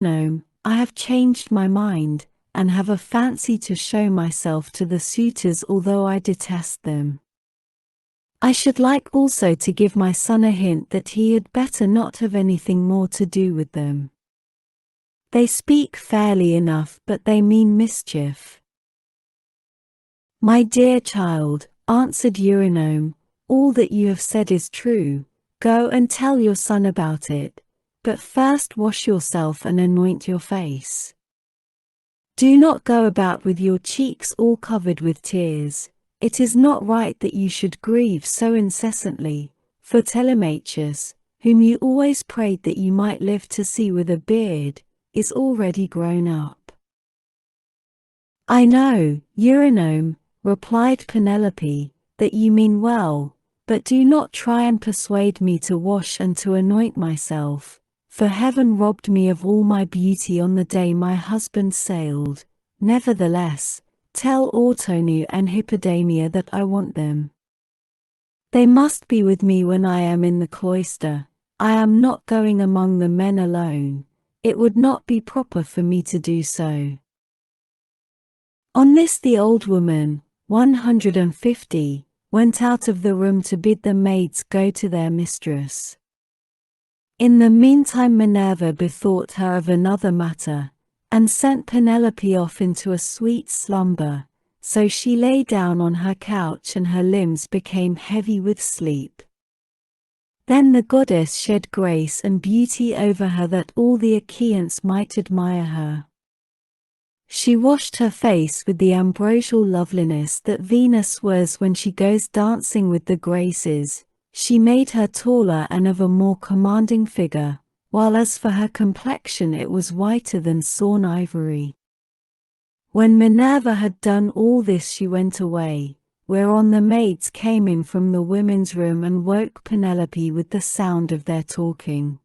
gnome, I have changed my mind, and have a fancy to show myself to the suitors although I detest them. I should like also to give my son a hint that he had better not have anything more to do with them. They speak fairly enough, but they mean mischief. My dear child, answered Eurynome, all that you have said is true. Go and tell your son about it, but first wash yourself and anoint your face. Do not go about with your cheeks all covered with tears. It is not right that you should grieve so incessantly, for Telemachus, whom you always prayed that you might live to see with a beard, is already grown up. I know, Eurynome, replied Penelope, that you mean well, but do not try and persuade me to wash and to anoint myself, for heaven robbed me of all my beauty on the day my husband sailed. Nevertheless, tell Autonou and Hippodamia that I want them. They must be with me when I am in the cloister. I am not going among the men alone. It would not be proper for me to do so. On this the old woman, 150, went out of the room to bid the maids go to their mistress. In the meantime Minerva bethought her of another matter, and sent Penelope off into a sweet slumber, so she lay down on her couch and her limbs became heavy with sleep. Then the goddess shed grace and beauty over her that all the Achaeans might admire her. She washed her face with the ambrosial loveliness that Venus wears when she goes dancing with the Graces. She made her taller and of a more commanding figure, while as for her complexion it was whiter than sawn ivory. When Minerva had done all this she went away, whereon the maids came in from the women's room and woke Penelope with the sound of their talking.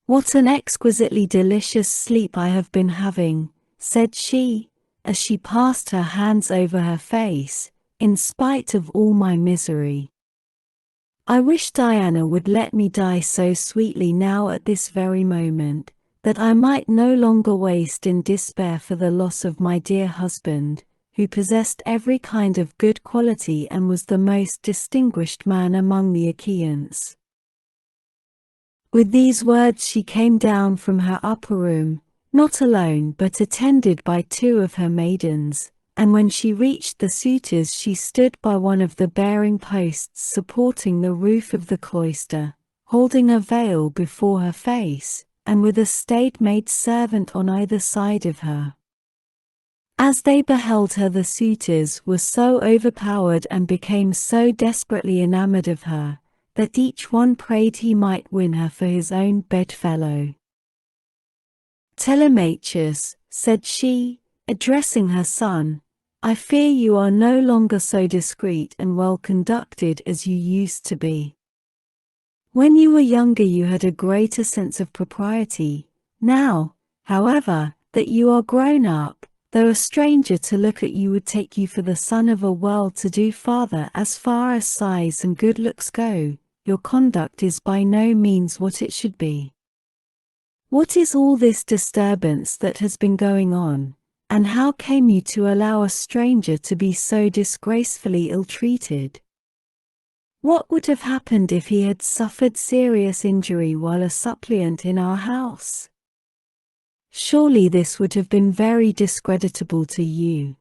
What an exquisitely delicious sleep I have been having, said she, as she passed her hands over her face, in spite of all my misery. I wish Diana would let me die so sweetly now at this very moment, that I might no longer waste in despair for the loss of my dear husband, who possessed every kind of good quality and was the most distinguished man among the Achaeans. With these words she came down from her upper room, not alone but attended by 2 of her maidens, and when she reached the suitors she stood by one of the bearing posts supporting the roof of the cloister, holding a veil before her face, and with a staid maid servant on either side of her. As they beheld her the suitors were so overpowered and became so desperately enamored of her, that each one prayed he might win her for his own bedfellow. Telemachus, said she, addressing her son, I fear you are no longer so discreet and well conducted as you used to be. When you were younger you had a greater sense of propriety. Now, however, that you are grown up, though a stranger to look at you would take you for the son of a well-to-do father as far as size and good looks go, your conduct is by no means what it should be. What is all this disturbance that has been going on, and how came you to allow a stranger to be so disgracefully ill-treated? What would have happened if he had suffered serious injury while a suppliant in our house? Surely this would have been very discreditable to you.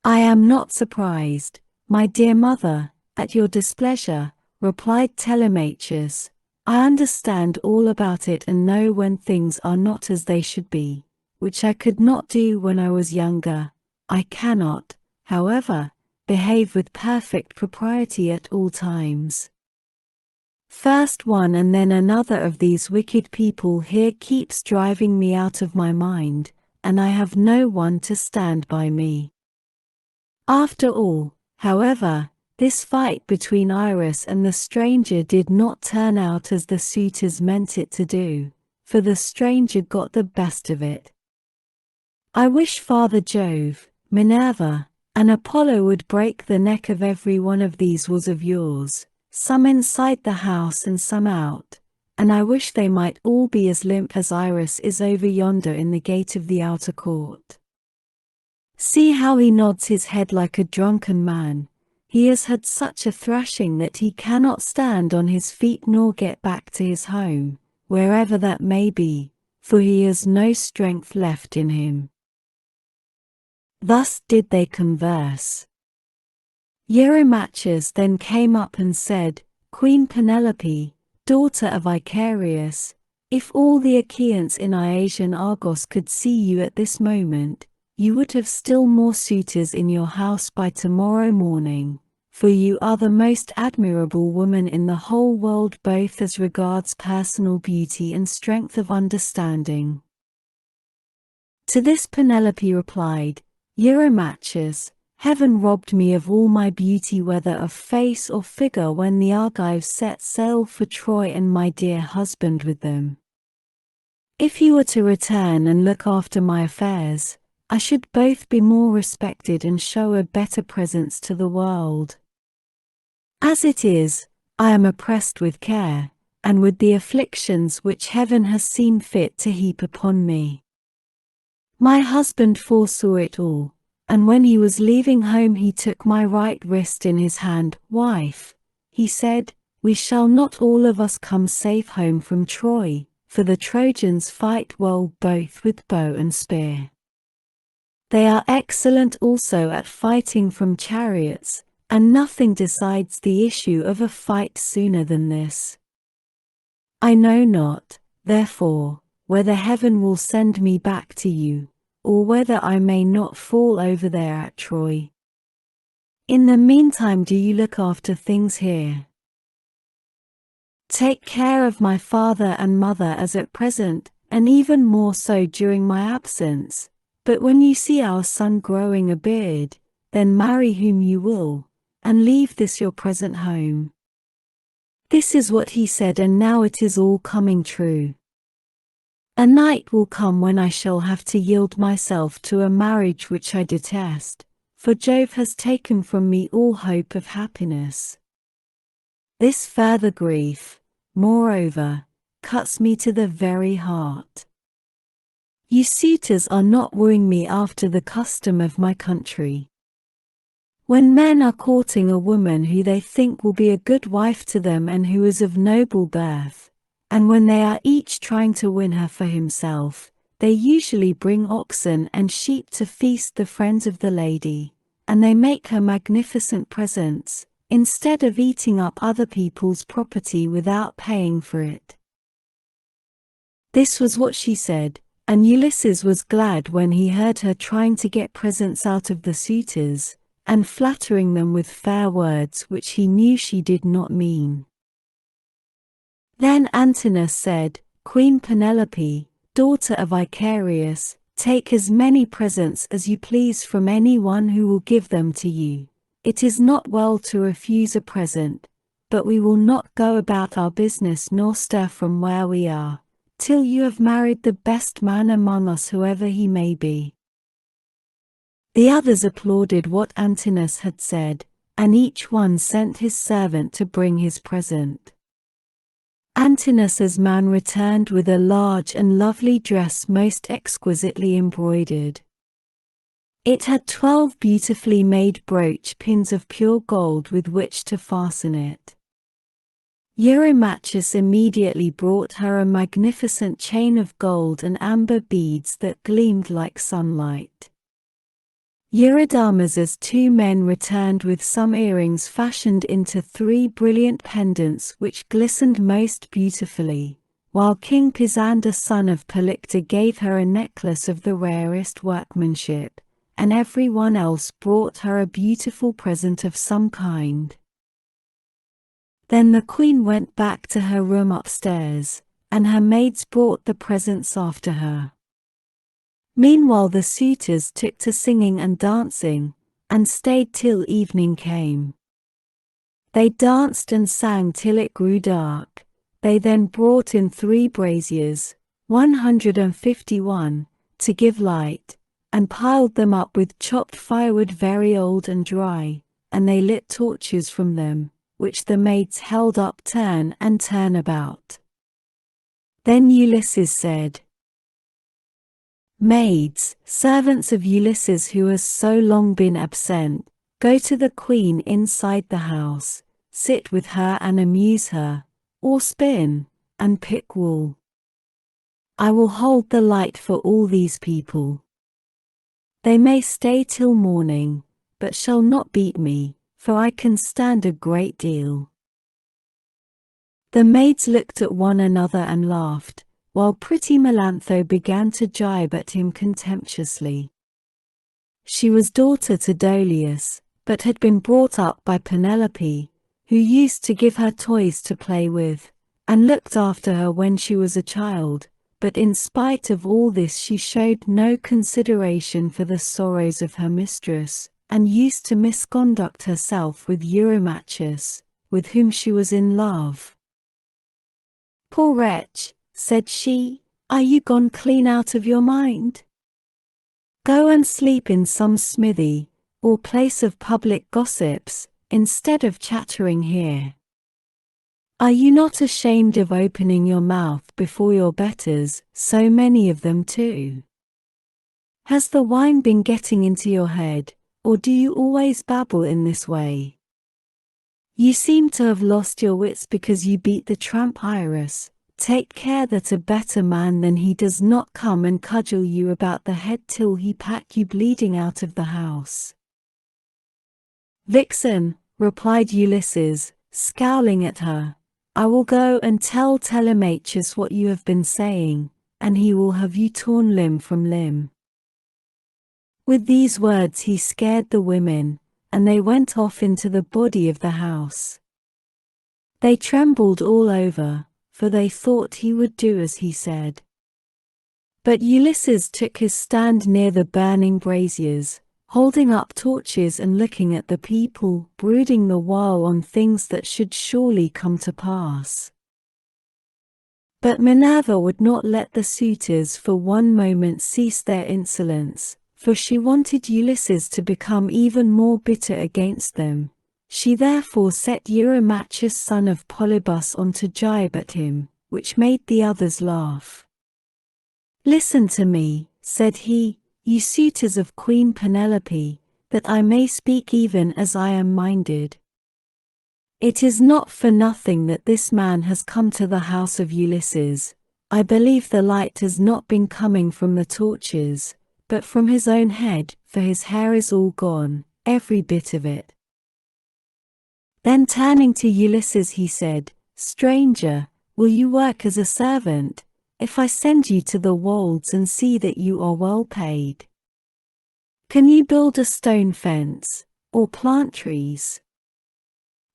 I am not surprised, my dear mother, at your displeasure, replied Telemachus. I understand all about it and know when things are not as they should be, which I could not do when I was younger. I cannot, however, behave with perfect propriety at all times. First one and then another of these wicked people here keeps driving me out of my mind, and I have no one to stand by me. After all, however, this fight between Iris and the stranger did not turn out as the suitors meant it to do, for the stranger got the best of it. I wish Father Jove, Minerva, and Apollo would break the neck of every one of these wolves of yours, some inside the house and some out, and I wish they might all be as limp as Iris is over yonder in the gate of the outer court. See how he nods his head like a drunken man. He has had such a thrashing that he cannot stand on his feet nor get back to his home, wherever that may be, for he has no strength left in him." Thus did they converse. Eurymachus then came up and said, "Queen Penelope, daughter of Icarius, if all the Achaeans in Iasian Argos could see you at this moment, you would have still more suitors in your house by tomorrow morning, for you are the most admirable woman in the whole world, both as regards personal beauty and strength of understanding." To this Penelope replied, "Eurymachus, heaven robbed me of all my beauty, whether of face or figure, when the Argives set sail for Troy and my dear husband with them. If he were to return and look after my affairs, I should both be more respected and show a better presence to the world. As it is, I am oppressed with care, and with the afflictions which heaven has seen fit to heap upon me. My husband foresaw it all, and when he was leaving home he took my right wrist in his hand. 'Wife,' he said, 'we shall not all of us come safe home from Troy, for the Trojans fight well both with bow and spear. They are excellent also at fighting from chariots, and nothing decides the issue of a fight sooner than this. I know not, therefore, whether heaven will send me back to you, or whether I may not fall over there at Troy. In the meantime do you look after things here. Take care of my father and mother as at present, and even more so during my absence. But when you see our son growing a beard, then marry whom you will, and leave this your present home.' This is what he said, and now it is all coming true. A night will come when I shall have to yield myself to a marriage which I detest, for Jove has taken from me all hope of happiness. This further grief, moreover, cuts me to the very heart. You suitors are not wooing me after the custom of my country. When men are courting a woman who they think will be a good wife to them and who is of noble birth, and when they are each trying to win her for himself, they usually bring oxen and sheep to feast the friends of the lady, and they make her magnificent presents, instead of eating up other people's property without paying for it." This was what she said, and Ulysses was glad when he heard her trying to get presents out of the suitors, and flattering them with fair words which he knew she did not mean. Then Antinous said, "Queen Penelope, daughter of Icarius, take as many presents as you please from any one who will give them to you. It is not well to refuse a present, but we will not go about our business nor stir from where we are, till you have married the best man among us, whoever he may be." The others applauded what Antinous had said, and each one sent his servant to bring his present. Antinous' man returned with a large and lovely dress most exquisitely embroidered. It had 12 beautifully made brooch pins of pure gold with which to fasten it. Eurymachus immediately brought her a magnificent chain of gold and amber beads that gleamed like sunlight. Eurydamas' 2 men returned with some earrings fashioned into 3 brilliant pendants which glistened most beautifully, while King Pisander son of Polyctor gave her a necklace of the rarest workmanship, and everyone else brought her a beautiful present of some kind. Then the queen went back to her room upstairs, and her maids brought the presents after her. Meanwhile the suitors took to singing and dancing, and stayed till evening came. They danced and sang till it grew dark. They then brought in 3 braziers, 151, to give light, and piled them up with chopped firewood very old and dry, and they lit torches from them, which the maids held up turn and turn about. Then Ulysses said, "Maids, servants of Ulysses who has so long been absent, go to the queen inside the house, sit with her and amuse her, or spin, and pick wool. I will hold the light for all these people. They may stay till morning, but shall not beat me, for I can stand a great deal." The maids looked at one another and laughed, while pretty Melantho began to gibe at him contemptuously. She was daughter to Dolius, but had been brought up by Penelope, who used to give her toys to play with, and looked after her when she was a child, but in spite of all this she showed no consideration for the sorrows of her mistress, and used to misconduct herself with Eurymachus, with whom she was in love. "Poor wretch," said she, "are you gone clean out of your mind? Go and sleep in some smithy, or place of public gossips, instead of chattering here. Are you not ashamed of opening your mouth before your betters, so many of them too? Has the wine been getting into your head, or do you always babble in this way? You seem to have lost your wits because you beat the tramp Iris. Take care that a better man than he does not come and cudgel you about the head till he pack you bleeding out of the house." "Vixen," replied Ulysses, scowling at her, "I will go and tell Telemachus what you have been saying, and he will have you torn limb from limb." With these words he scared the women, and they went off into the body of the house. They trembled all over, for they thought he would do as he said. But Ulysses took his stand near the burning braziers, holding up torches and looking at the people, brooding the while on things that should surely come to pass. But Minerva would not let the suitors for one moment cease their insolence, for she wanted Ulysses to become even more bitter against them. She therefore set Eurymachus son of Polybus on to gibe at him, which made the others laugh. "Listen to me," said he, "you suitors of Queen Penelope, that I may speak even as I am minded. It is not for nothing that this man has come to the house of Ulysses. I believe the light has not been coming from the torches, but from his own head, for his hair is all gone, every bit of it." Then turning to Ulysses he said, "Stranger, will you work as a servant, if I send you to the wolds and see that you are well paid? Can you build a stone fence, or plant trees?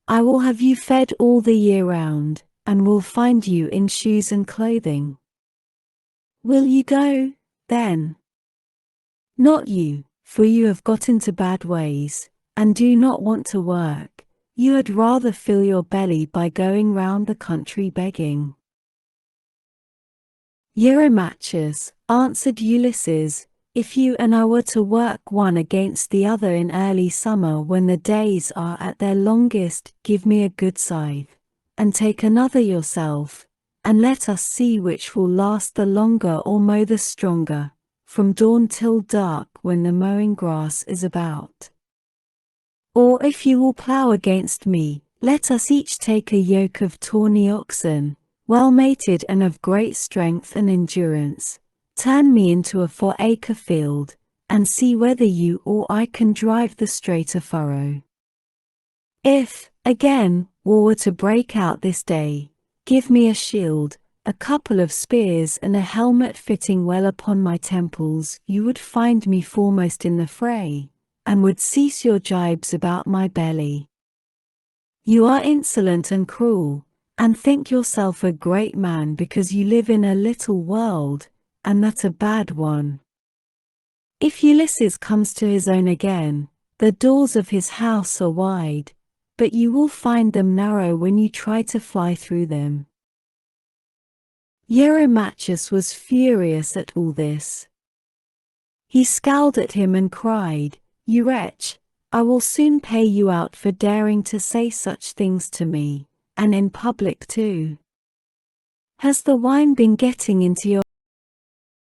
I will have you fed all the year round, and will find you in shoes and clothing. Will you go, then? Not you, for you have got into bad ways, and do not want to work. You had rather fill your belly by going round the country begging." "Eurymachus," answered Ulysses, "if you and I were to work one against the other in early summer when the days are at their longest, give me a good scythe, and take another yourself, and let us see which will last the longer or mow the stronger, from dawn till dark when the mowing grass is about. Or if you will plough against me, let us each take a yoke of tawny oxen, well mated and of great strength and endurance. Turn me into a 4-acre field, and see whether you or I can drive the straighter furrow. If, again, war were to break out this day, give me a shield, a couple of spears and a helmet fitting well upon my temples. You would find me foremost in the fray, and would cease your jibes about my belly. You are insolent and cruel, and think yourself a great man because you live in a little world, and that a bad one. If Ulysses comes to his own again, the doors of his house are wide, but you will find them narrow when you try to fly through them." Eurymachus was furious at all this. He scowled at him and cried, "You wretch, I will soon pay you out for daring to say such things to me, and in public too. Has the wine been getting into your